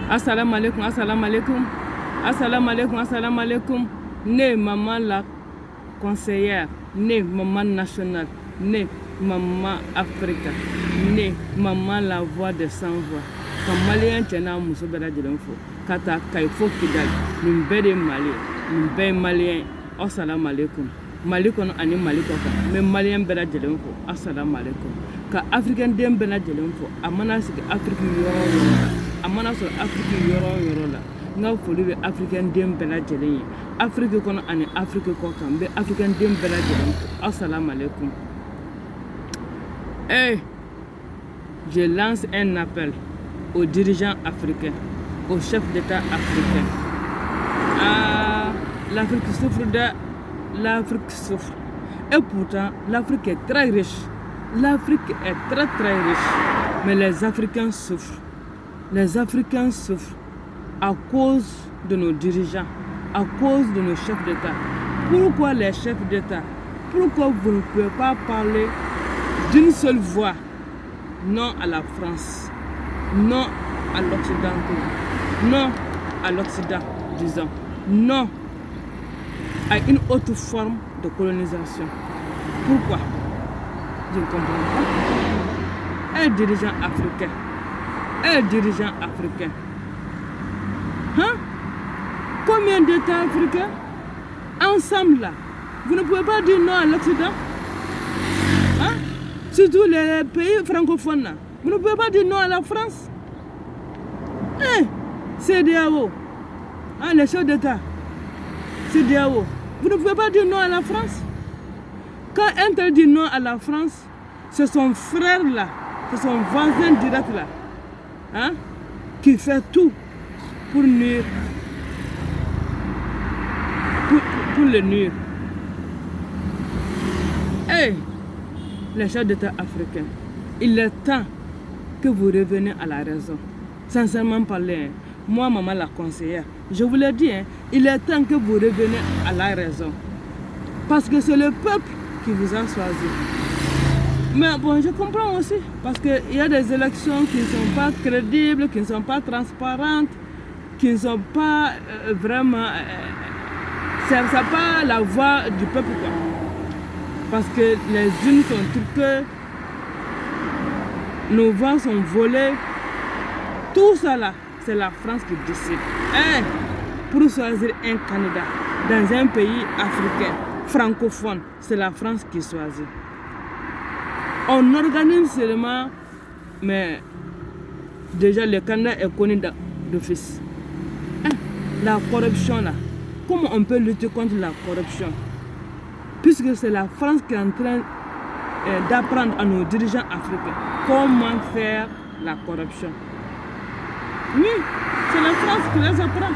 Assalamu alaikum, assalamu alaikum. Assalamu alaikum, assalamu alaikum. Né maman la conseillère, né maman nationale, né maman Africa, né maman la voix des sans voix. Quand malien tena muso bela de l'info, kata kaifo kidal, nimbede mali, nimbe malien. Assalamu alaikum. Mali kono ani mali koka, mais malien bela de l'info. Assalamu alaikum. Ka africain dem bela de l'info, amana sik Afrique yoro. Amana so Afrique yoro la nga foli be africain dem bela jelen Afrique kono ani Afrique ko kan be africain dem bela jelen assalamu alaikum. Je lance un appel aux dirigeants africains, aux chefs d'État africains. L'Afrique souffre et pourtant l'Afrique est très riche. L'Afrique est très riche, mais les Africains souffrent. Les Africains souffrent à cause de nos dirigeants, à cause de nos chefs d'État. Pourquoi les chefs d'État? Pourquoi vous ne pouvez pas parler d'une seule voix? Non à la France, non à l'Occident, non à l'Occident, disons, non à une autre forme de colonisation. Pourquoi? Je ne comprends pas. Un dirigeant africain. Un dirigeant africain. Hein? Combien d'États africains? Ensemble là. Vous ne pouvez pas dire non à l'Occident? Hein? Surtout les pays francophones là. Vous ne pouvez pas dire non à la France? Hein? CEDEAO. Hein, les chefs d'État. CEDEAO. Vous ne pouvez pas dire non à la France? Quand un tel dit non à la France, c'est son frère là, c'est son voisin direct là. Hein, qui fait tout pour nuire, pour le nuire. Les chefs d'État africains, il est temps que vous reveniez à la raison. Sincèrement parler, moi, maman la conseillère, je vous l'ai dit, il est temps que vous reveniez à la raison. Parce que c'est le peuple qui vous a choisi. Mais bon, je comprends aussi, parce qu'il y a des élections qui ne sont pas crédibles, qui ne sont pas transparentes, qui ne sont pas vraiment... c'est pas la voix du peuple, quoi. Parce que les unes sont truquées, nos voix sont volées. Tout ça là, c'est la France qui décide. Pour choisir un candidat dans un pays africain, francophone, c'est la France qui choisit. On organise seulement, mais déjà le candidat est connu d'office. La corruption là, comment on peut lutter contre la corruption? Puisque c'est la France qui est en train d'apprendre à nos dirigeants africains comment faire la corruption. Oui, c'est la France qui les apprend.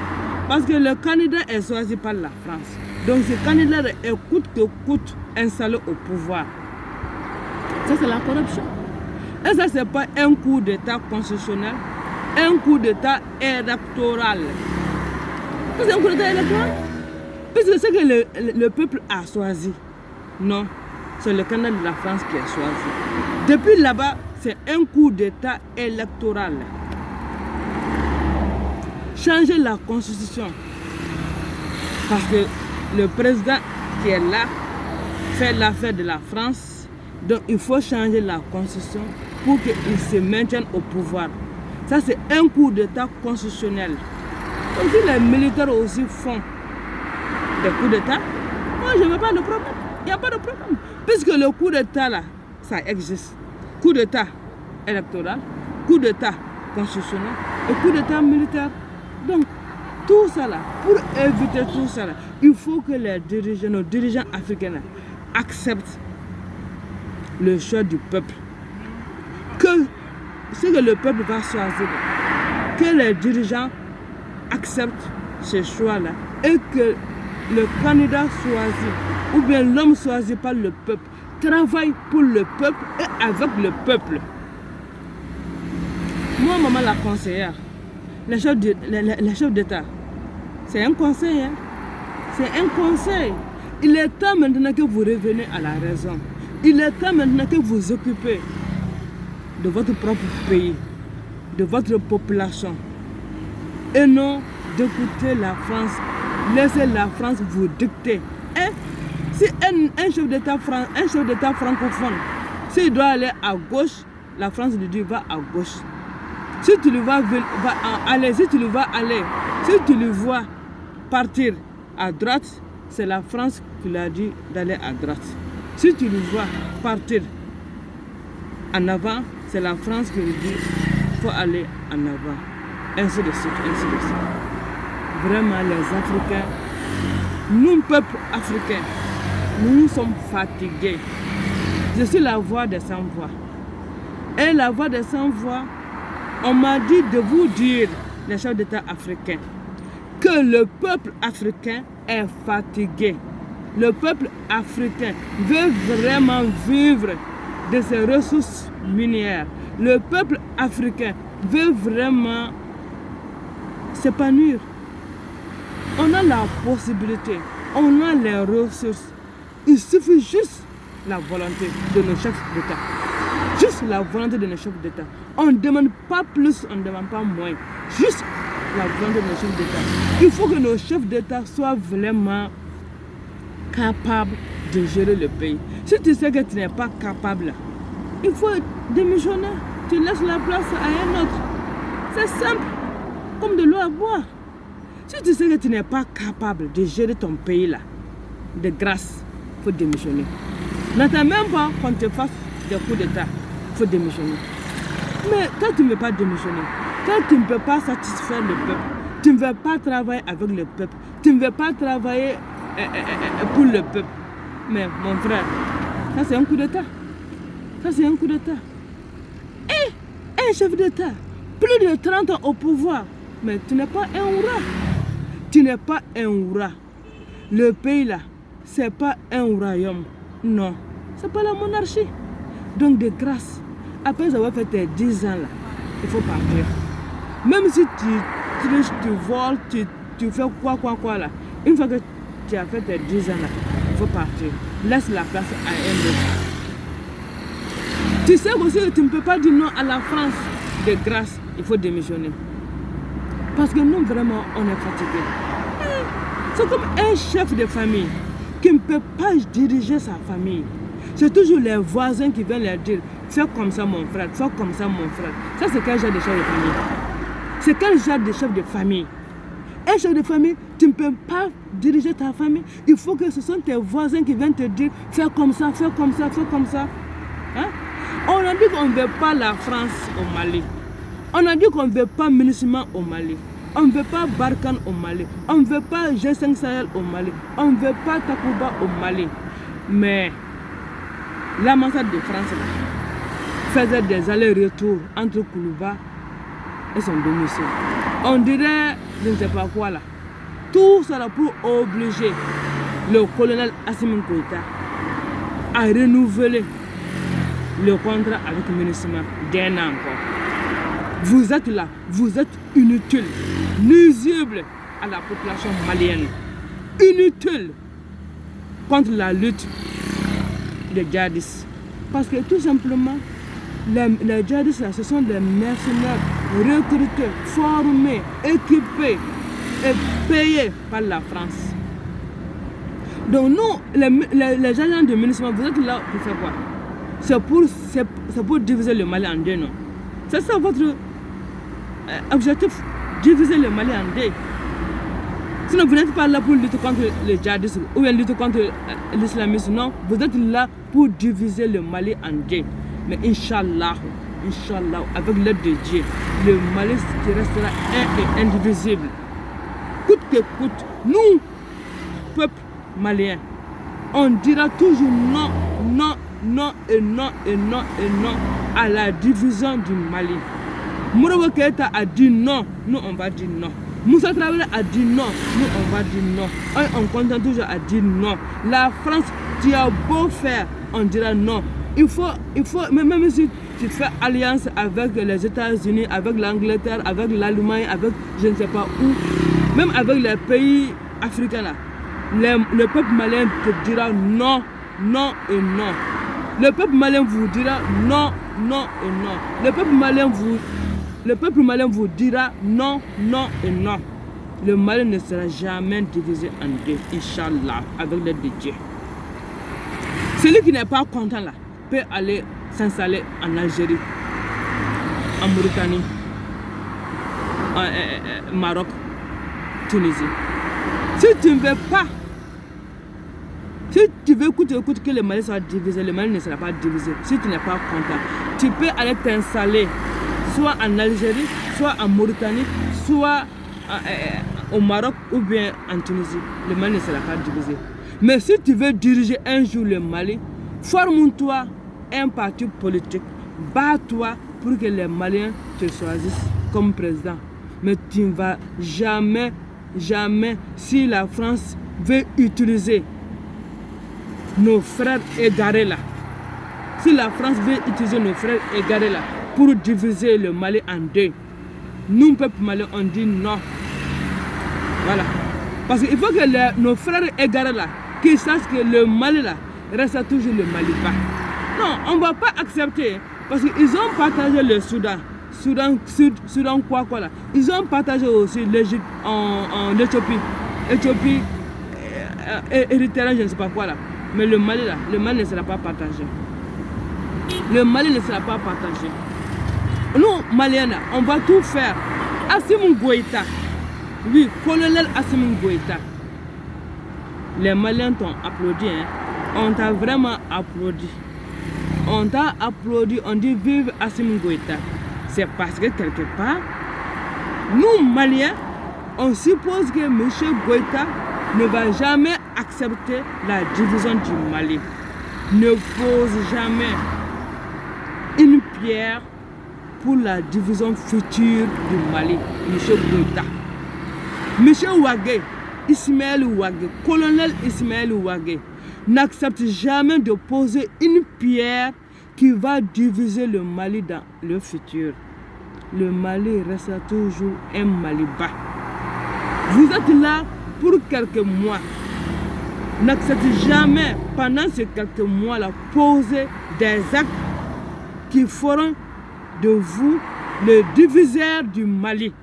Parce que le candidat est choisi par la France. Donc ce candidat est coûte que coûte installé au pouvoir. Ça, c'est la corruption. Et ça, ce n'est pas un coup d'État constitutionnel, un coup d'État électoral. C'est un coup d'État électoral. Puisque c'est que le peuple a choisi. Non, c'est le candidat de la France qui a choisi. Depuis là-bas, c'est un coup d'État électoral. Changer la constitution. Parce que le président qui est là fait l'affaire de la France. Donc il faut changer la constitution pour qu'il se maintienne au pouvoir. Ça, c'est un coup d'État constitutionnel. Donc si les militaires aussi font des coups d'État, moi je ne veux pas de problème. Il n'y a pas de problème. Puisque le coup d'État là, ça existe. Coup d'État électoral, coup d'État constitutionnel et coup d'État militaire. Donc tout ça là, pour éviter tout ça là, il faut que les dirigeants, nos dirigeants africains là, acceptent le choix du peuple. Que ce que le peuple va choisir, que les dirigeants acceptent ce choix-là et que le candidat choisi ou bien l'homme choisi par le peuple travaille pour le peuple et avec le peuple. Moi, maman la conseillère, les chefs d'État, c'est un conseil. C'est un conseil. Il est temps maintenant que vous reveniez à la raison. Il est temps maintenant que vous occupez de votre propre pays, de votre population. et non d'écouter la France. Laissez la France vous dicter. Hein? Si un chef d'État francophone, s'il doit aller à gauche, la France lui dit va à gauche. Si tu le vois aller, si tu le vois partir à droite, c'est la France qui lui a dit d'aller à droite. Si tu le vois partir en avant, c'est la France qui lui dit faut aller en avant. Ainsi de suite, ainsi de suite. Vraiment, les Africains, nous, peuple africain, nous sommes fatigués. Je suis la voix des sans-voix. Et la voix des sans-voix, on m'a dit de vous dire, les chefs d'État africains, que le peuple africain est fatigué. Le peuple africain veut vraiment vivre de ses ressources minières. Le peuple africain veut vraiment s'épanouir. On a la possibilité, on a les ressources. Il suffit juste la volonté de nos chefs d'État. Juste la volonté de nos chefs d'État. On ne demande pas plus, on ne demande pas moins. Juste la volonté de nos chefs d'État. Il faut que nos chefs d'État soient vraiment capables de gérer le pays. Si tu sais que tu n'es pas capable, il faut démissionner. Tu laisses la place à un autre. C'est simple, comme de l'eau à boire. Si tu sais que tu n'es pas capable de gérer ton pays là, de grâce, il faut démissionner. N'attends même pas qu'on te fasse des coups d'État, il faut démissionner. Mais quand tu ne veux pas démissionner, quand tu ne peux pas satisfaire le peuple, tu ne veux pas travailler avec le peuple, tu ne veux pas travailler pour le peuple. Mais mon frère, ça c'est un coup d'État. Ça c'est un coup d'État. Et un chef d'État, plus de 30 ans au pouvoir, mais tu n'es pas un oura. Tu n'es pas un oura. Le pays là, c'est pas un royaume. Non, c'est pas la monarchie. Donc de grâce, après avoir fait tes 10 ans là, il faut partir. Même si tu triches, tu voles, tu fais quoi là, une fois que tu as fait tes 10 ans là, il faut partir. Laisse la place à un autre. Tu sais aussi que tu ne peux pas dire non à la France. De grâce, il faut démissionner. Parce que nous, vraiment, on est fatigués. C'est comme un chef de famille qui ne peut pas diriger sa famille. C'est toujours les voisins qui viennent leur dire fais comme ça mon frère, fais comme ça mon frère. Ça c'est quel genre de chef de famille? C'est quel genre de chef de famille? Un chef de famille, tu ne peux pas diriger ta famille. Il faut que ce sont tes voisins qui viennent te dire fais comme ça, fais comme ça, fais comme ça. Hein? On a dit qu'on ne veut pas la France au Mali. On a dit qu'on ne veut pas MINUSMA au Mali. On ne veut pas Barkhane au Mali. On ne veut pas G5 Sahel au Mali. On ne veut pas Takuba au Mali. Mais l'ambassade de France là, faisait des allers-retours entre Koulouba et son domicile. On dirait, je ne sais pas quoi là. Tout ça là pour obliger le colonel Assimi Goïta à renouveler le contrat avec MINUSMA d'un an encore. Vous êtes là, vous êtes inutile, nuisible à la population malienne, inutile contre la lutte des djihadistes. Parce que tout simplement, les djihadistes là, ce sont des mercenaires recrutés, formés, équipés et payés par la France. Donc nous, les agents de MINUSMA, vous êtes là pour faire quoi? C'est pour diviser le Mali en deux, non? C'est ça votre objectif, diviser le Mali en deux. Sinon, vous n'êtes pas là pour lutter contre les djihadistes ou bien lutter contre l'islamisme. Non, vous êtes là pour diviser le Mali en deux. Mais Inch'Allah, avec l'aide de Dieu, le Mali qui restera un et indivisible. Coûte que coûte, nous, peuple malien, on dira toujours non, non, non et non et non et non à la division du Mali. Morobo Keïta a dit non, nous on va dire non. Moussa Traoré a dit non, nous on va dire non. On continue toujours à dire non. La France, tu as beau faire, on dira non. Il faut, même si tu fais alliance avec les États-Unis, avec l'Angleterre, avec l'Allemagne, avec je ne sais pas où, même avec les pays africains là, le peuple malien te dira non, non et non. Le peuple malien vous dira non, non et non. Le peuple malien vous le peuple malien vous dira non, non et non. Le Mali ne sera jamais divisé en deux, Inch'Allah, avec l'aide de Dieu. Celui qui n'est pas content là peut aller s'installer en Algérie, en Mauritanie, en Maroc, Tunisie. Si tu ne veux pas, si tu veux écoute que le Mali soit divisé, le Mali ne sera pas divisé. Si tu n'es pas content, tu peux aller t'installer soit en Algérie, soit en Mauritanie, soit au Maroc ou bien en Tunisie. Le Mali ne sera pas divisé. Mais si tu veux diriger un jour le Mali, forme-toi un parti politique. Bats-toi pour que les Maliens te choisissent comme président. Mais tu ne vas jamais, jamais, si la France veut utiliser nos frères égarés là, si la France veut utiliser nos frères égarés là pour diviser le Mali en deux, nous, peuple malien, on dit non. Voilà. Parce qu'il faut que nos frères égarés là, qu'ils sachent que le Mali là, reste toujours le Mali bas. Non, on ne va pas accepter. Parce qu'ils ont partagé le Soudan. Soudan quoi là. Ils ont partagé aussi l'Égypte en Éthiopie. Éthiopie, Érythrée, je ne sais pas quoi là. Mais le Mali là, le Mali ne sera pas partagé. Le Mali ne sera pas partagé. Nous, Maliens, on va tout faire. Assimi Goïta. Oui, colonel Assimi Goïta. Les Maliens t'ont applaudi, hein. On t'a vraiment applaudi. On t'a applaudi, on dit vive Assimi Goïta. C'est parce que quelque part, nous Maliens, on suppose que M. Goïta ne va jamais accepter la division du Mali. Ne pose jamais une pierre pour la division future du Mali, M. Goïta. M. Ouagué, Ismaël Ouagué, colonel Ismaël Ouagué, n'accepte jamais de poser une pierre qui va diviser le Mali dans le futur. Le Mali restera toujours un Mali bas. Vous êtes là pour quelques mois. N'acceptez jamais, pendant ces quelques mois-là, poser des actes qui feront de vous le diviseur du Mali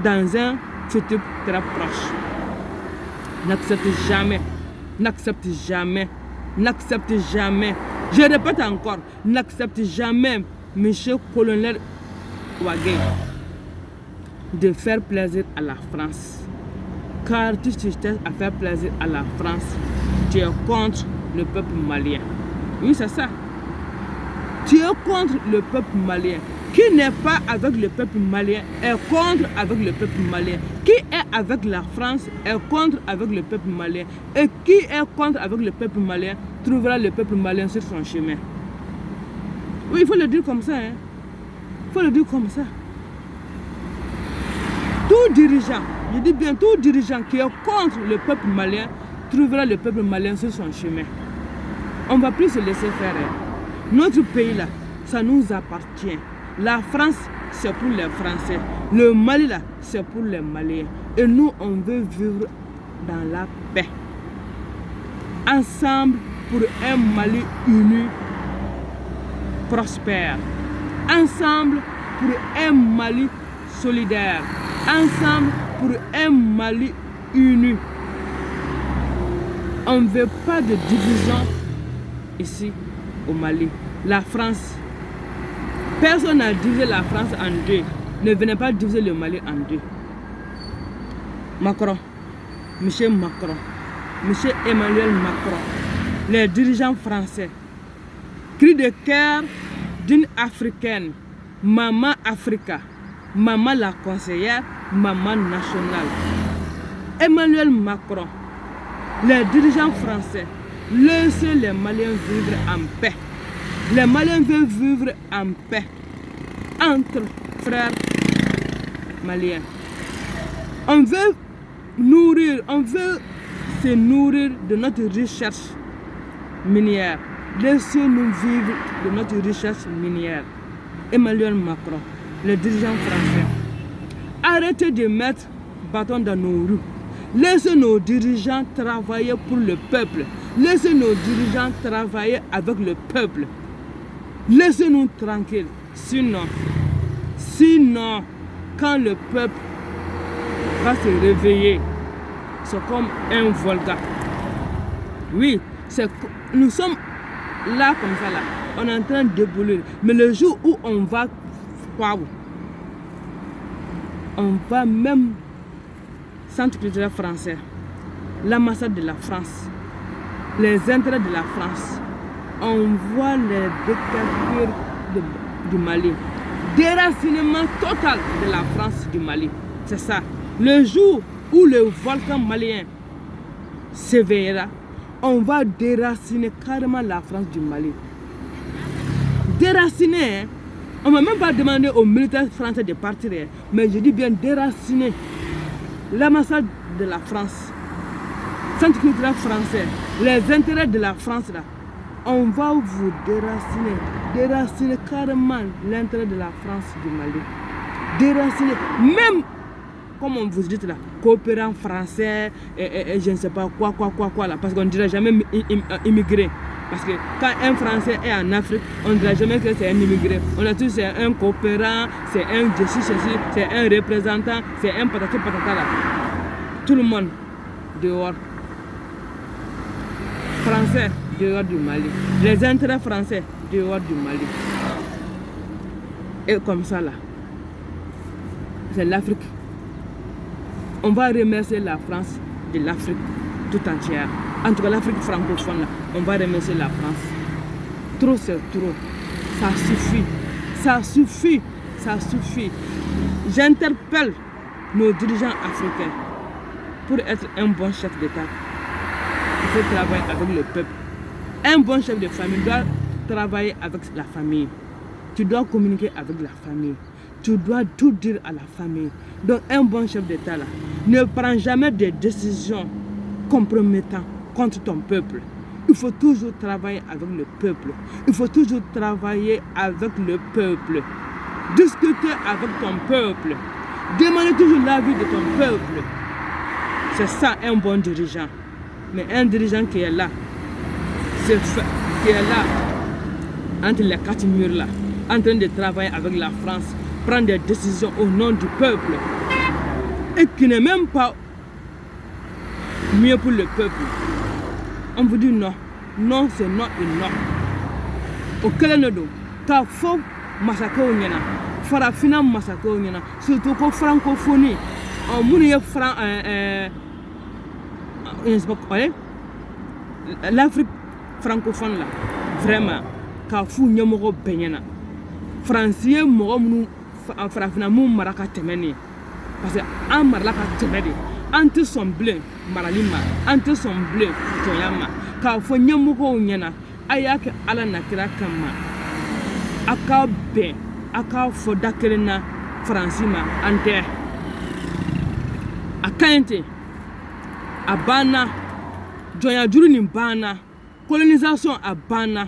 dans un futur très proche. N'acceptez jamais. N'acceptez jamais, n'acceptez jamais, je répète encore, n'acceptez jamais, monsieur colonel Ouagué, de faire plaisir à la France. Car tu cherches à faire plaisir à la France, tu es contre le peuple malien. Oui, c'est ça. Tu es contre le peuple malien. Qui n'est pas avec le peuple malien est contre avec le peuple malien. Qui est avec la France est contre avec le peuple malien. Et qui est contre avec le peuple malien trouvera le peuple malien sur son chemin. Oui, il faut le dire comme ça. Hein. Il faut le dire comme ça. Tout dirigeant, je dis bien tout dirigeant qui est contre le peuple malien trouvera le peuple malien sur son chemin. On ne va plus se laisser faire. Hein. Notre pays là, ça nous appartient. La France, c'est pour les Français. Le Mali, là, c'est pour les Maliens. Et nous, on veut vivre dans la paix. Ensemble pour un Mali uni, prospère. Ensemble pour un Mali solidaire. Ensemble pour un Mali uni. On ne veut pas de division ici au Mali. La France, personne n'a divisé la France en deux. Ne venez pas diviser le Mali en deux. Macron, Monsieur Macron, Monsieur Emmanuel Macron, les dirigeants français, cri de cœur d'une Africaine, Maman Africa, Maman la conseillère, Maman nationale. Emmanuel Macron, les dirigeants français, laissez les Maliens vivre en paix. Les Maliens veulent vivre en paix entre frères maliens. On veut nourrir, on veut se nourrir de notre recherche minière. Laissez-nous vivre de notre recherche minière. Emmanuel Macron, les dirigeants français, arrêtez de mettre bâton dans nos roues. Laissez nos dirigeants travailler pour le peuple. Laissez nos dirigeants travailler avec le peuple. Laissez-nous tranquilles. Sinon, Sinon, quand le peuple va se réveiller, c'est comme un Volga. Oui, nous sommes là comme ça là. On est en train d'ébouler. Mais le jour où on va, on va même Centre culturel français, l'ambassade de la France, les intérêts de la France, on voit les dictatures du Mali. Déracinement total de la France du Mali. C'est ça. Le jour où le volcan malien s'éveillera, on va déraciner carrément la France du Mali. Déraciner, hein? On ne va même pas demander aux militaires français de partir, hein? Mais je dis bien déraciner. L'ambassade de la France, Centre culturel français, les intérêts de la France là, on va vous déraciner carrément l'intérêt de la France du Mali. Déraciner, même comme on vous dit là, coopérant français, et je ne sais pas quoi là, parce qu'on ne dirait jamais immigré. Parce que quand un Français est en Afrique, on ne dirait jamais que c'est un immigré. On a tous c'est un coopérant, c'est un ceci, c'est un représentant, c'est un patata là. Tout le monde dehors. Français dehors du Mali. Les intérêts français dehors du Mali. Et comme ça là, c'est l'Afrique. On va remercier la France de l'Afrique tout entière. En tout cas, l'Afrique francophone, là, on va remercier la France. Trop, c'est trop. Ça suffit. Ça suffit. Ça suffit. J'interpelle nos dirigeants africains. Pour être un bon chef d'État, il faut travailler avec le peuple. Un bon chef de famille doit travailler avec la famille. Tu dois communiquer avec la famille. Tu dois tout dire à la famille. Donc, un bon chef d'État, là, ne prend jamais des décisions compromettantes contre ton peuple. Il faut toujours travailler avec le peuple. Il faut toujours travailler avec le peuple. Discuter avec ton peuple. Demander toujours l'avis de ton peuple. C'est ça un bon dirigeant. Mais un dirigeant qui est là, qui est là, entre les quatre murs là, en train de travailler avec la France, prendre des décisions au nom du peuple, et qui n'est même pas mieux pour le peuple. On vous dit non. Non, c'est non et non. Au Canada, car faut massacrer au Niana. Farafina massacrer au Niana. Surtout qu'au francophonie, en mourir l'Afrique francophone là, vraiment, car fou nyamoro benyana. Français mourir farafina mou maraka temeni. Parce que en maraka temeni. Ante son bleu maralima, ante son bleu toyama. Ka fo nyamugo nyana ayake ala nakira kama aka be aka fo dakelena francima ante akante abana joya juru ni bana colonisation abana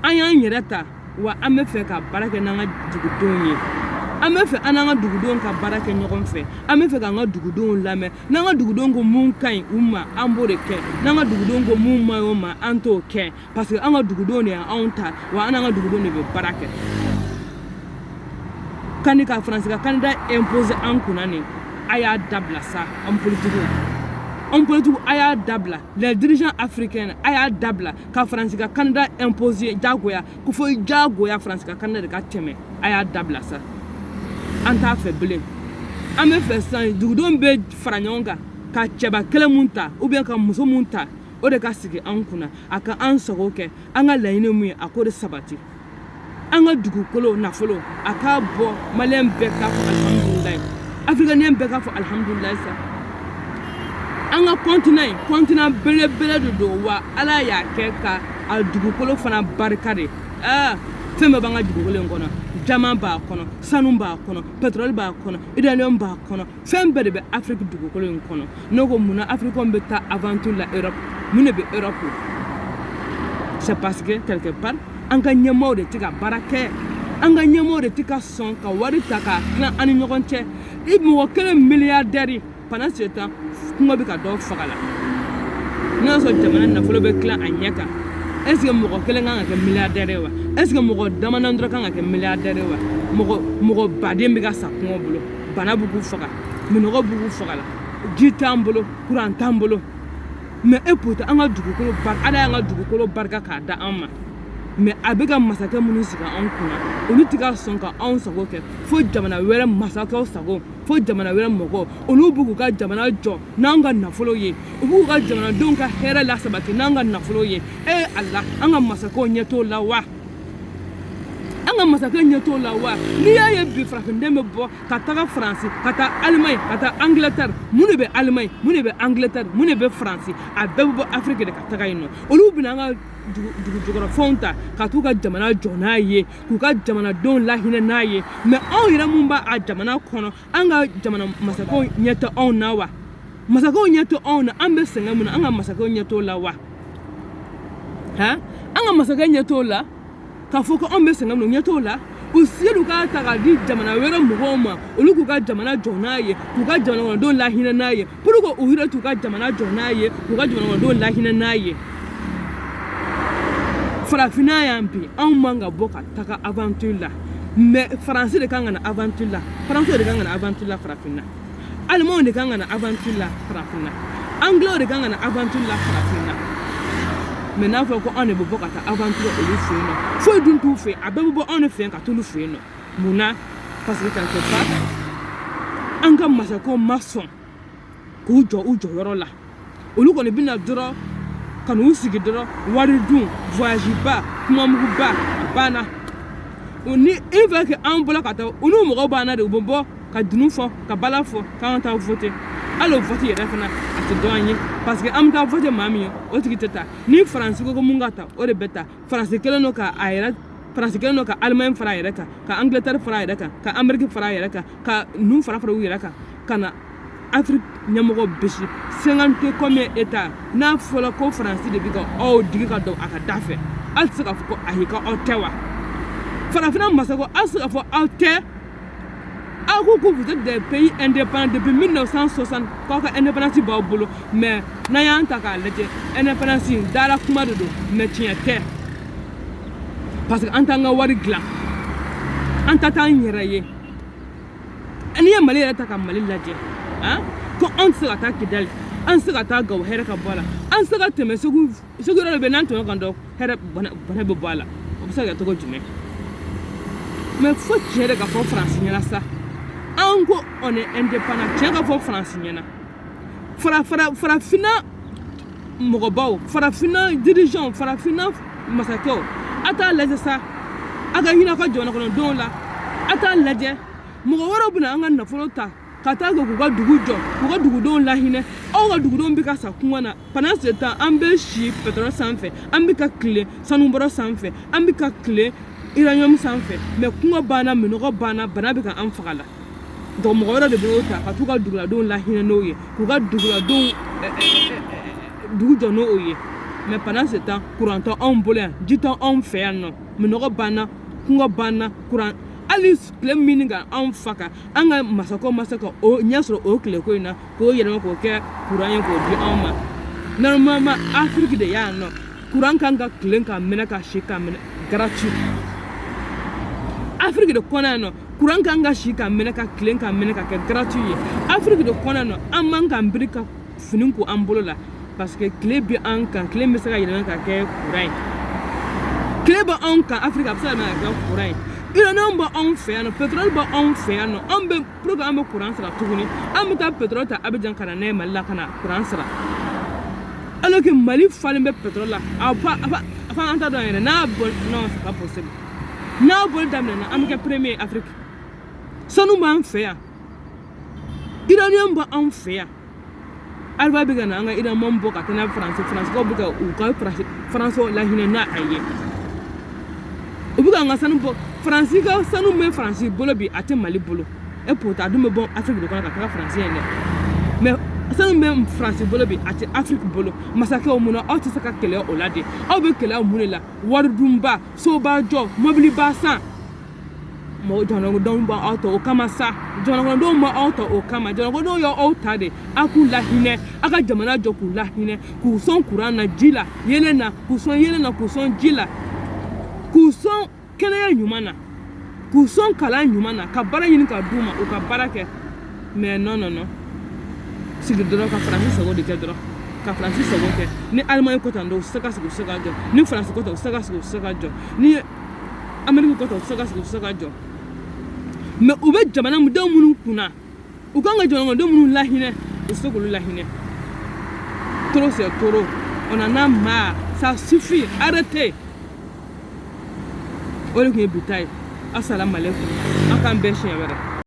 ayan yereta wa amefe ka barake nanga dugudonye amefe ananga dugudon ka barake nyogon fe amefe ka nga dugudon lame nanga dugudon go mun kan umma ambore ke nanga dugudon go mun mayoma anto ke parce que anga dugudon ya onta wa ananga dugudon be barake kanika France ka Canada imposer en kunani aya dabla ça en politique aya dabla les dirigeants africains aya dabla ka France ka Canada imposer jagoya ko fo jagoya France ka Canada ka teme aya dabla ça anta faible ame fait ça dugudon be franyonga ka cheba kele munta ou bien ka muso munta o de ka sigi an kuna aka an sogo ke an ga layine mu akore sabati an ga dugukolo na folo aka bo malen be ka alhamdulillah africain be ka alhamdulillah sa an ga continent bele do wa ala ya ke ka al dugukolo fana barkade femme banga dugukolo ngona jama ba kono sanu ba kono pétrole ba kono hydrogène ba kono femme be Afrique dugukolo ngono nogo muna Afrique on be ta avant tout la Europe mune be Europe c'est parce que quelque part anga nyamo de tika barake anga nyamo de tika son ka wari taka na ani nyogonche ibu kele milliardaire pendant ce temps ngo be ka do fagala non so jamana na folo be clan anyaka est-ce que mɔgɔ kelen kan ka kɛ milliardaire ye wa est-ce que mɔgɔ damanan dɔrɔn kan ka kɛ milliardaire ye wa mɔgɔ baden bɛ ka sa kɔngɔ bolo bana b'u k'u faga minɔgɔ b'u k'u faga la ji t'an bolo courant t'an bolo mais e pourtant an ka dugukolo barika Ala y'an ka dugukolo barika k'a da an ma mais a bɛ ka masakɛ minnu sigi an kunna olu tɛ ka sɔn ka anw sago kɛ fo jamana wɛrɛ masakɛw sago fo jamana wɛrɛ mɔgɔw olu b'u k'u ka jamana jɔ n'an ka nafolo ye u b'u ka jamanadenw ka hɛrɛ lasabati n'an ka nafolo ye Ala an ka masakɛw ɲɛ t'o la wa an ka masakɛ ɲɛ t'o la wa n'i y'a ye bi farafinden bɛ bɔ ka taga Faransi ka taa Allemagne ka taa Angleterre mun de bɛ Allemagne mun de bɛ Angleterre mun de bɛ Faransi a bɛɛ bɛ bɔ Afrique de ka taga yen nɔ olu bɛna an ka dugujukɔrɔfɛnw ta ka t'u ka jamana jɔ n'a ye k'u ka jamanadenw lahinɛ n'a ye mais anw yɛrɛ mun b'a jamana kɔnɔ an ka jamana masakɛw ɲɛ tɛ anw na wa masakɛw ɲɛ tɛ anw na an bɛ sɛgɛn mun na an ka masakɛw ɲɛ t'o la wa an ka masakɛ ɲɛ t'o la k'a fɔ ko anw bɛ sɛgɛn mun na ɲɛ t'o la u selu k'a ta k'a di jamana wɛrɛ mɔgɔw ma olu k'u ka jamana jɔ n'a ye k'u ka jamana kɔnɔdenw lahinɛ n'a ye pour que u yɛrɛ t'u ka jamana jɔ n'a ye k'u ka jamana kɔnɔdenw lahinɛ n'a ye farafinna y'an bi anw man ka bɔ ka taga aventure la mais Faransi de kan ka na aventure la Faransi de kan ka na aventure la farafinna Allemand de kan ka na aventure la farafinna Anglais de kan ka na aventure la farafinna mais n'a fɔ ko anw de bɛ bɔ ka taa aventure olu fɛ yen nɔ foyi dun t'u fɛ a bɛɛ bɛ bɔ anw de fɛ yen ka t'olu fɛ yen nɔ mun na parce que quelque part an ka masakɛw ma sɔn k'u jɔ u jɔyɔrɔ la olu kɔni bɛ na dɔrɔn ka n'u sigi dɔrɔn wari dun voyage ba kumamugu ba a banna ni il veut que an bɔra ka taa u n'u mɔgɔw banna de u bɛ bɔ ka dunu fɔ ka bala fɔ k'an taa voter hali o vote yɛrɛ fana a tɛ dɔn an ye parce que an bɛ taa voter maa min ye o tigi tɛ taa ni Faransi ko mun ka taa o de bɛ taa Faransi kelen don ka a yɛrɛ Faransi kelen don ka Allemagne fara a yɛrɛ kan ka Angleterre fara a yɛrɛ kan ka Amérique fara a yɛrɛ kan ka ninnu fara u yɛrɛ kan ka na Afrique ɲɛmɔgɔ bisi 50 combien état n'a fɔra ko Faransi de bɛ ka aw digi ka don a ka da fɛ hali tɛ se k'a fɔ ko ayi ko aw tɛ wa farafinna masakɛw aw tɛ se k'a fɔ aw tɛ aw ko ko vous êtes des pays indépendants depuis 1960 k'aw ka indépendance b'aw bolo mais n'an y'an ta k'a lajɛ indépendance dala kuma de don mais tiɲɛ tɛ parce que an t'an ka wari dilan an ta t'an yɛrɛ ye n'i ye Mali yɛrɛ ta ka Mali lajɛ ko an tɛ se ka taa Kidali an tɛ se ka taa Gawo hɛrɛ ka bɔ a la an tɛ se ka tɛmɛ Segu yɔrɔ de bɛ n'an tɛmɛ kan dɔrɔn hɛrɛ bana bɛ bɔ a la o bɛ se ka kɛ cogo jumɛn mais fo tiɲɛ de ka fɔ Faransi ɲɛna sa an ko on est indépendant tiɲɛ ka fɔ Faransi ɲɛna farafinna mɔgɔbaw farafinna dirigeants farafinna masakɛw a t'a lajɛ sa a ka hinɛ a ka jamana kɔnɔdenw la a t'a lajɛ mɔgɔ wɛrɛw bɛna an ka nafolo ta ka taa kɛ k'u ka dugu jɔ k'u ka dugudenw lahinɛ aw ka dugudenw bɛ ka sa kungo na pendant ce temps an bɛ si pétrole sanfɛ an bɛ ka tile sanubɔrɔ sanfɛ an bɛ ka tile uranium sanfɛ mais kungo banna minɔgɔ banna bana bɛ ka an faga la donc mɔgɔ wɛrɛ de bɛ o ta ka t'u ka duguladenw lahinɛ n'o ye k'u ka duguladenw dugu jɔ n'o ye mais pendant ce temps courant tɛ anw bolo yan ji tɛ anw fɛ yan nɔ minɔgɔ banna kungo banna courant hali tile min ka anw faga an ka masakɛw ma se ka o ɲɛ sɔrɔ o tile ko in na k'o yɛlɛma k'o kɛ courant ye k'o di anw ma normalement Afrique de yan nɔ courant kan ka tile ka minɛ ka si ka minɛ gratuit Afrique de kɔnɔ yan nɔ courant kan ka si ka minɛ ka tile ka minɛ ka kɛ gratuit ye Afrique de kɔnɔ yan nɔ an man ka biri ka fini ko an bolo la parce que tile bɛ an kan tile bɛ se ka yɛlɛma ka kɛ courant ye tile bɛ anw kan Afrique a bɛ se ka yɛlɛma ka kɛ courant ye uranium bɛ anw fɛ yan nɔ pétrole bɛ anw fɛ yan nɔ an bɛ pour que an bɛ courant sara tuguni an bɛ taa pétrole ta Abidjan ka na n'a ye Mali la ka na courant sara alors que Mali falen bɛ pétrole la enfin an t'a dɔn yɛrɛ n'a bɔ non c'est pas possible n'a bɔli daminɛna an bɛ kɛ premier Afrique sanu b'an fɛ yan uranium bɛ anw fɛ yan Alba bɛ ka na an ka uranium bɔ ka taa n'a ye Faransi bɛ ka u ka Faransiw lahinɛ n'a a ye u bɛ ka an ka sanu bɔ Faransi ka sanu bɛ Faransi bolo bi a tɛ Mali bolo et pourtant a dun bɛ bɔ Afrique de kɔnɔ ka taga Faransi yen dɛ mais sanu bɛ Faransi bolo bi a tɛ Afrique bolo masakɛw mun na aw tɛ se ka kɛlɛ o la de aw bɛ kɛlɛ mun de la wari dunba soba jɔ mobiliba san jamanadenw b'aw ta o kama sa jamanadenw ma aw ta o kama jamanadenw y'aw ta de a k'u lahinɛ a ka jamana jɔ k'u lahinɛ k'u sɔn kuran na ji la yelen na k'u sɔn yelen na k'u sɔn ji la k'u sɔn kɛnɛya ɲuman na k'u sɔn kalan ɲuman na ka baara ɲini ka d'u ma u ka baara kɛ mais non sigi dɔrɔn ka faransi sago de kɛ dɔrɔn ka faransi sago kɛ ni Allemagne ko tan dɔw se ka sigi u se ka jɔ ni faransi ko tan u se ka sigi u se ka jɔ ni Amérique ko tan u se ka sigi u se ka jɔ mais u bɛ jamanadenw minnu kunna u kan ka jamanadenw minnu lahinɛ u se k'olu lahinɛ trop c'est trop on en a marre ça suffit arrêtez o de tun ye bi ta ye assalamu alaikum an k'an bɛn siɲɛ wɛrɛ